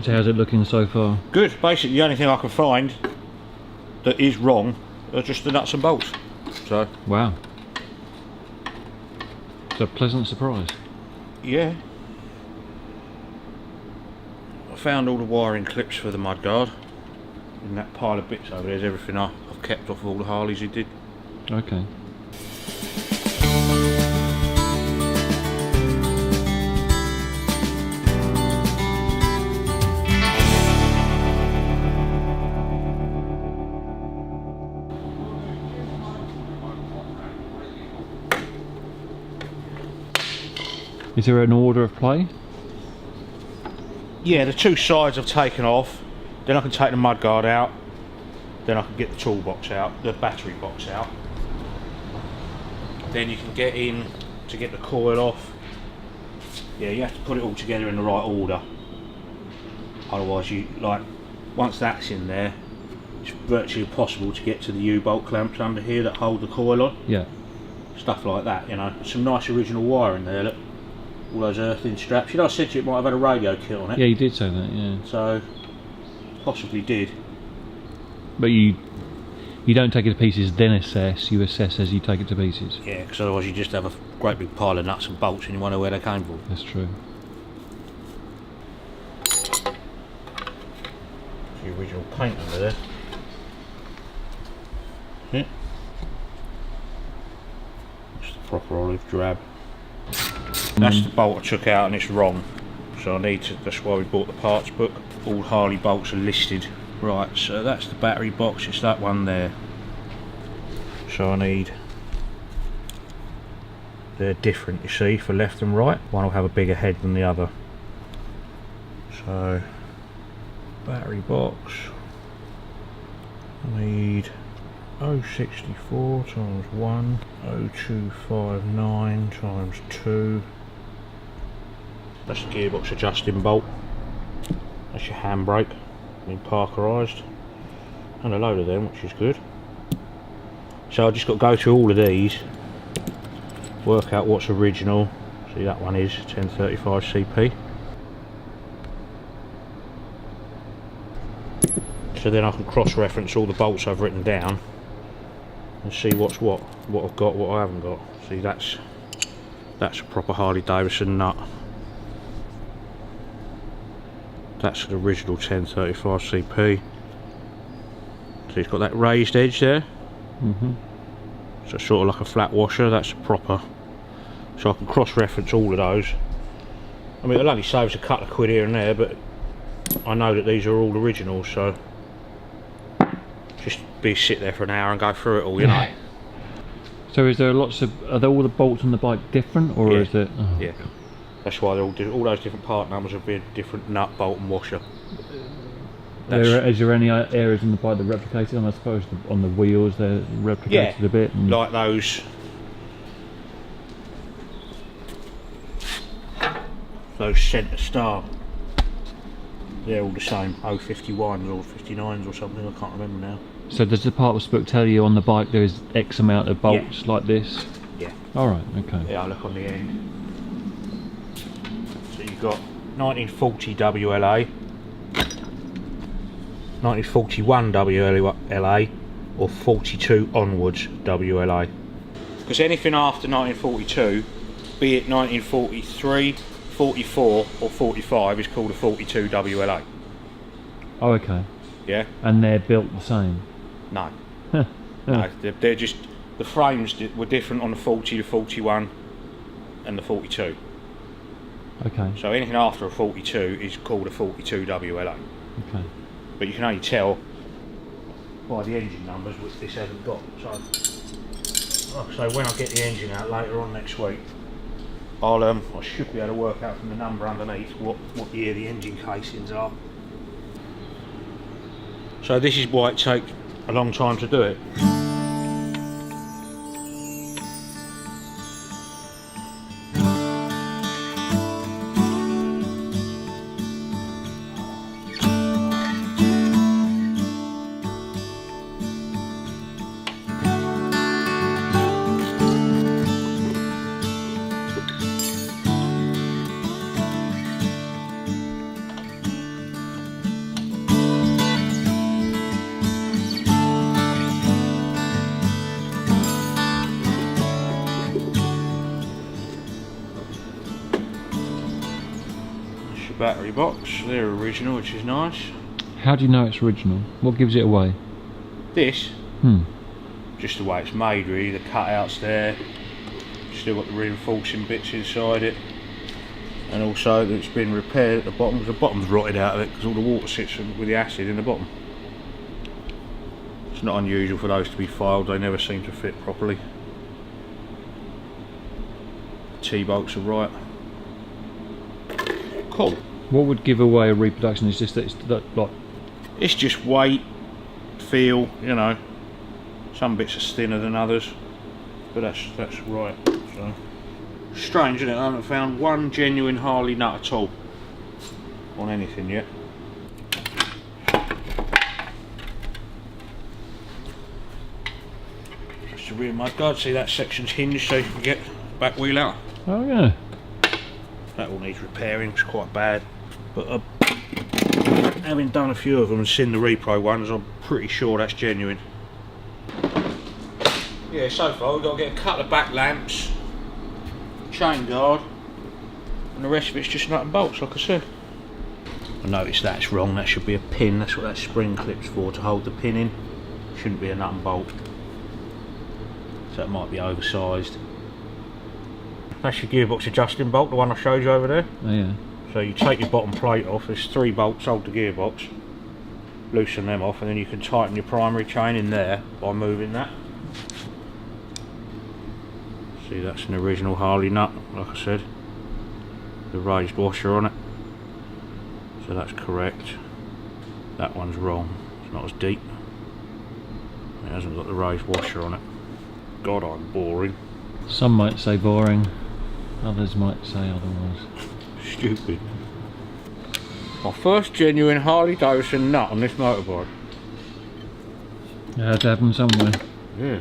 So how's it looking so far? Good. Basically the only thing I can find that is wrong are just the nuts and bolts. So wow. It's a pleasant surprise. Yeah. I found all the wiring clips for the mudguard in that pile of bits over there. Is everything I've kept off of all the Harleys he did. Okay. Is there an order of play? Yeah, the two sides I've taken off, then I can take the mudguard out, then I can get the toolbox out, the battery box out. Then you can get in to get the coil off. Yeah, you have to put it all together in the right order. Otherwise you, like, once that's in there, it's virtually impossible to get to the U-bolt clamps under here that hold the coil on. Yeah. Stuff like that, you know. Some nice original wiring there, look. All those earthing straps. You know, I said to you it might have had a radio kit on it. Yeah, you did say that, yeah. So, possibly did. But you don't take it to pieces, then assess. You assess as you take it to pieces. Yeah, because otherwise you just have a great big pile of nuts and bolts and you wonder where they came from. That's true. The original paint under there. Yeah. It's the proper olive drab. That's the bolt I took out and it's wrong. So I need to, that's why we bought the parts book. All Harley bolts are listed. Right, so that's the battery box, it's that one there. So I need, they're different you see, for left and right. One will have a bigger head than the other. So, battery box, I need 064 times 1, 0259 times 2. That's the gearbox adjusting bolt. That's your handbrake, been parkerised, and a load of them, which is good. So I just got to go through all of these, work out what's original. See, that one is 1035 CP. So then I can cross-reference all the bolts I've written down and see what's what I've got, what I haven't got. See, that's a proper Harley Davidson nut. That's an original 1035 CP. So it's got that raised edge there. So it's sort of like a flat washer. That's proper. So I can cross-reference all of those. I mean, it'll only save us a couple of quid here and there, but I know that these are all originals, so just sit there for an hour and go through it all, you know. So is there lots of, are there all the bolts on the bike different, or is it? Oh, yeah. God. That's why they're all those different part numbers will be a different nut, bolt and washer. Is there any areas on the bike that are replicated? I suppose on the wheels they're replicated a bit. And like those centre star. They're all the same, 051s or 59s or something, I can't remember now. So does the parts book tell you on the bike there is X amount of bolts like this? Yeah. Alright, okay. Yeah, I look on the end. So you've got 1940 WLA, 1941 WLA, or 42 onwards WLA. Because anything after 1942, be it 1943, 44 or 45, is called a 42 WLA. Oh, okay. Yeah? And they're built the same? No. No, they're just, the frames were different on the 40, the 41 and the 42. Okay. So anything after a 42 is called a 42 WLA. Okay. But you can only tell by the engine numbers which this hasn't got. So when I get the engine out later on next week, I should be able to work out from the number underneath what year the engine casings are. So this is why it takes a long time to do it. battery box. They're original, which is nice. How do you know it's original? What gives it away? This, Hmm. just the way it's made really, the cutouts there. Still got the reinforcing bits inside it. And also that it's been repaired at the bottom, because the bottom's rotted out of it because all the water sits with the acid in the bottom. It's not unusual for those to be filed, they never seem to fit properly. T-bolts are right. Cool. What would give away a reproduction? Is just that it's like... It's just weight, feel, you know. Some bits are thinner than others, but that's right. So strange, isn't it? I haven't found one genuine Harley nut at all on anything yet. That's the rear mudguard. See, that section's hinged so you can get back wheel out. Oh yeah. That all needs repairing. It's quite bad, but having done a few of them and seen the repro ones, I'm pretty sure that's genuine. Yeah, so far we've got to get a couple of back lamps, chain guard, and the rest of it's just nut and bolts, like I said. I noticed that's wrong, that should be a pin, that's what that spring clip's for, to hold the pin in. Shouldn't be a nut and bolt. So it might be oversized. That's your gearbox adjusting bolt, the one I showed you over there. Oh yeah. So you take your bottom plate off, there's 3 bolts hold the gearbox, loosen them off, and then you can tighten your primary chain in there by moving that. See, that's an original Harley nut, like I said. The raised washer on it. So that's correct. That one's wrong. It's not as deep. It hasn't got the raised washer on it. God, I'm boring. Some might say boring, others might say otherwise. Stupid. My first genuine Harley Davidson nut on this motorbike. It had to happen somewhere. Yeah.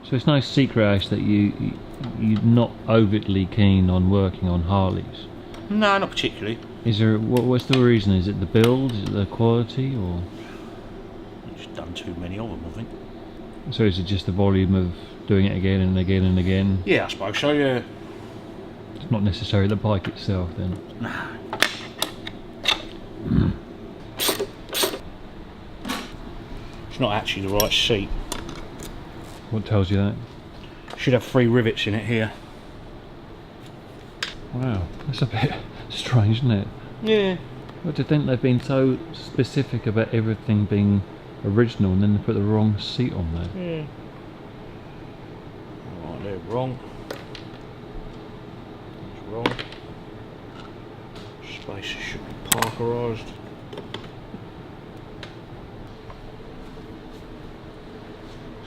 So it's no secret, Ash, that you're not overtly keen on working on Harleys. No, not particularly. Is there what's the reason? Is it the build? Is it the quality, or? I've just done too many of them, I think. So is it just the volume of doing it again and again and again? Yeah, I suppose so. Yeah. It's not necessarily the bike itself, then. Nah. It's not actually the right seat. What tells you that? Should have 3 rivets in it here. Wow, that's a bit strange, isn't it? Yeah. But to think they've been so specific about everything being original and then they put the wrong seat on there. Yeah. Right, they're wrong. That's wrong. Spaces should be parkerised.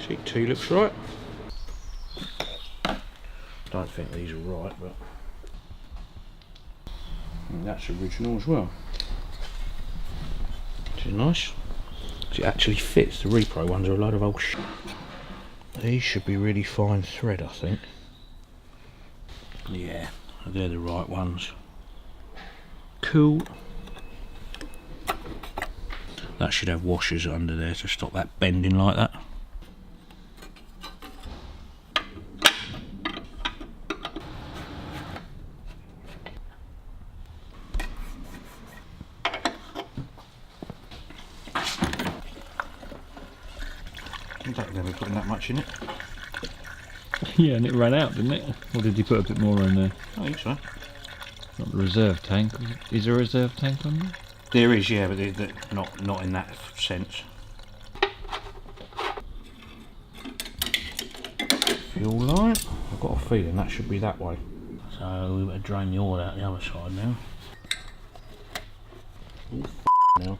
Seat 2 looks right. Don't think these are right, but that's original as well. Which is nice. It actually fits. The repro ones are a load of old shit. These should be really fine thread, I think. Yeah, they're the right ones. Cool. That should have washers under there to stop that bending like that. I don't remember putting that much in it. Yeah, and it ran out, didn't it? Or did you put a bit more in there? I think so. Not the reserve tank. Is there a reserve tank on there? There is, yeah, but they're not in that sense. fuel line. I've got a feeling that should be that way. So we better drain the oil out the other side now. Oh, now.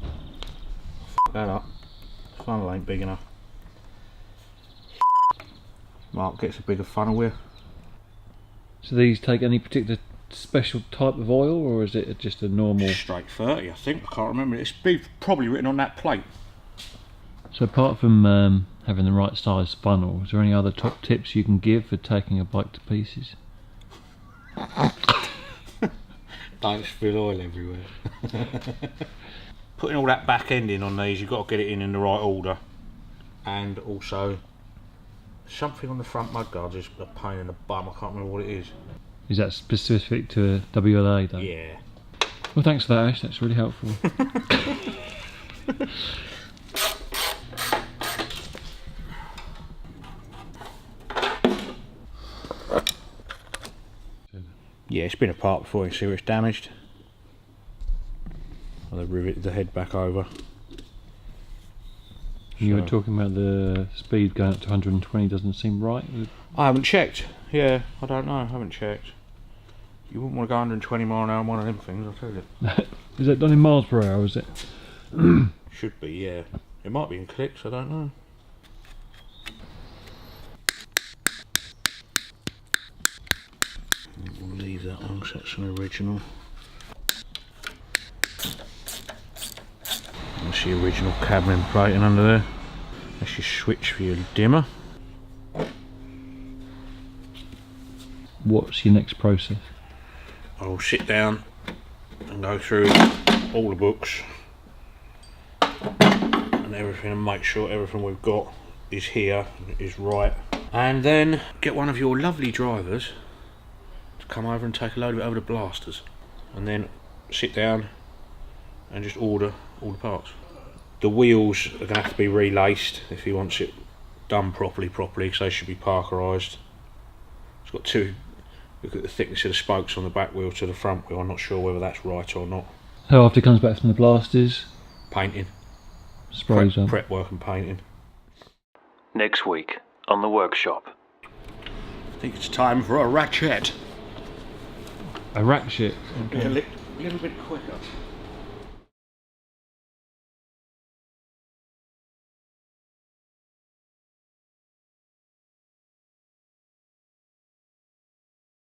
F that up. The funnel ain't big enough. Mark gets a bigger funnel here. So these take any particular special type of oil, or is it just a normal? Straight 30, I think. I can't remember. It's probably written on that plate. So apart from having the right size funnel, is there any other top tips you can give for taking a bike to pieces? Don't spill oil everywhere. Putting all that back end in on these, you've got to get it in the right order. And also, something on the front mudguards is a pain in the bum. I can't remember what it is. Is that specific to a WLA though? Yeah. Well, thanks for that, Ash. That's really helpful. Yeah, it's been apart before. You see where it's damaged. Well, they riveted the head back over. You were talking about the speed going up to 120 doesn't seem right. I haven't checked. Yeah, I don't know. I haven't checked. You wouldn't want to go 120 mile an hour on one of them things, I'll tell you. Is that done in miles per hour, is it? Should be, yeah. It might be in clicks, I don't know. We'll leave that one because that's an original. That's the original cabin plating under there. That's your switch for your dimmer. What's your next process? I'll sit down and go through all the books and everything and make sure everything we've got is here, is right. And then get one of your lovely drivers to come over and take a load of it over to Blasters. And then sit down and just order all the parts. The wheels are going to have to be relaced if he wants it done properly, because they should be parkerised. It's got two. Look at the thickness of the spokes on the back wheel to the front wheel. I'm not sure whether that's right or not. So after he comes back from the Blasters, painting. Sprays on. Prep work and painting. Next week on the workshop. I think it's time for a ratchet. A ratchet? Okay. A little bit quicker.